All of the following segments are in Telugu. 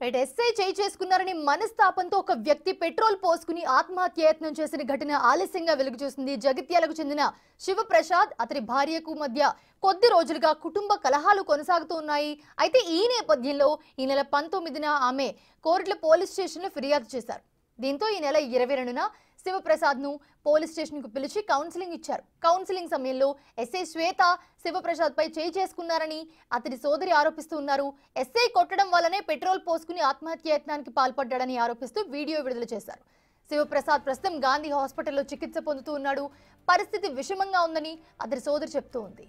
రైట్ ఎస్ఐ చేసుకున్నారని మనస్తాపంతో ఒక వ్యక్తి పెట్రోల్ పోసుకుని ఆత్మహత్యాయత్నం చేసిన ఘటన ఆలస్యంగా వెలుగు చూసింది. జగిత్యాలకు చెందిన శివప్రసాద్ అతని భార్యకు మధ్య కొద్ది రోజులుగా కుటుంబ కలహాలు కొనసాగుతూ ఉన్నాయి. అయితే ఈ నేపథ్యంలో ఈ నెల 19న ఆమె కోర్టుల పోలీస్ స్టేషన్లో ఫిర్యాదు చేశారు. దీంతో ఈ నెల 22న శివప్రసాద్ ను పోలీస్ స్టేషన్ కు పిలిచి కౌన్సిలింగ్ ఇచ్చారు. కౌన్సిలింగ్ సమయంలో ఎస్ఐ శ్వేత శివప్రసాద్ పై చేసుకున్నారని అతని సోదరి ఆరోపిస్తున్నారు. ఎస్ఐ కొట్టడం వల్లనే పెట్రోల్ పోసుకుని ఆత్మహత్యాయత్నానికి పాల్పడ్డాడని ఆరోపిస్తూ వీడియో విడుదల చేశారు. శివప్రసాద్ ప్రస్తుతం గాంధీ హాస్పిటల్లో చికిత్స పొందుతూ ఉన్నాడు. పరిస్థితి విషమంగా ఉందని అతని సోదరి చెప్తూ ఉంది.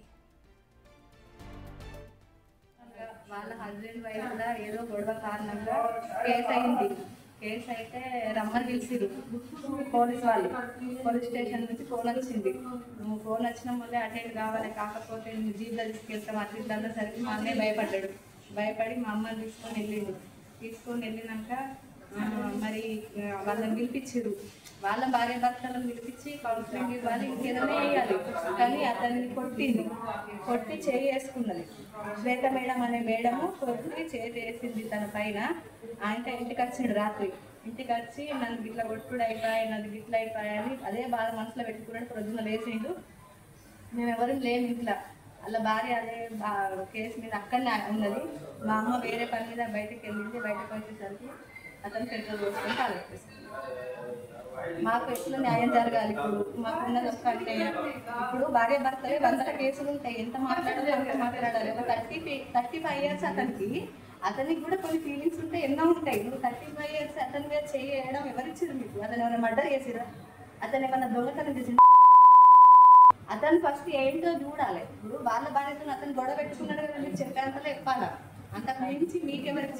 వాళ్ళ హస్బెండ్ వైఫ్ ఏదో గొడవ కారణంగా కేసు అయింది. కేసు అయితే రమ్మని పిలిచిరు పోలీస్ వాళ్ళు. పోలీస్ స్టేషన్ నుంచి ఫోన్ వచ్చింది. నువ్వు ఫోన్ వచ్చిన మళ్ళీ అటెండ్ కావాలి, కాకపోతే నువ్వు జీప్లో తీసుకెళ్తాం అట్లా ఇట్లా సరికి మా అన్నయ్య భయపడ్డాడు. భయపడి మా అమ్మని తీసుకొని వెళ్ళినాక మరి వాళ్ళని పిలిపించారు. వాళ్ళ భార్య భర్తలను పిలిపించి కౌన్సిలింగ్ ఇవ్వాలి, ఇంకేదైనా వేయాలి. కానీ అతన్ని కొట్టి చేసుకున్నది. శ్వేత మేడం అనే మేడము కొట్టి వేసింది తన పైన. ఆయన ఇంటికి వచ్చిండు రాత్రి. ఇంటికి వచ్చి నన్ను గిట్ల కొట్టుడు అయిపోయాయి, నన్ను గిట్ల అయిపోయాయని అదే బాధ మనసులో పెట్టుకున్నాడు. ప్రొద్దున లేచిండు. మేము ఎవరు లేము ఇంట్లో. అలా భార్య అదే కేసు మీద అక్కడనే ఉన్నది. మా అమ్మ వేరే పని మీద బయటకు వెళ్ళింది. బయటకు వచ్చేసరికి అతను పెట్రోల్ పోసుకొని కాలేస్తుంది. మాకు ఎట్లా న్యాయం జరగాలి? ఇప్పుడు మాకున్నది ఒక్కటే. ఇప్పుడు భార్య భర్తలే 100 కేసులు ఉంటాయి. ఎంత మాట్లాడాలి అంత మాట్లాడాలి. ఒక 35 ఇయర్స్ అతనికి కూడా కొన్ని ఫీలింగ్స్ ఉంటాయి, ఎన్నో ఉంటాయి. నువ్వు 35 ఇయర్స్ అతని మీద చేయడం ఎవరిచ్చారు మీకు? అతను ఏమైనా మర్డర్ చేసిరా? అతను ఏమన్నా దొంగతనం చేసి? అతను ఫస్ట్ ఏంటో చూడాలి. ఇప్పుడు వాళ్ళ భార్యతో అతను గొడవ పెట్టుకున్నాడు కదా, మీరు చెప్పేంతలో చెప్పాలా? అంతకు మించి మీకెవరికి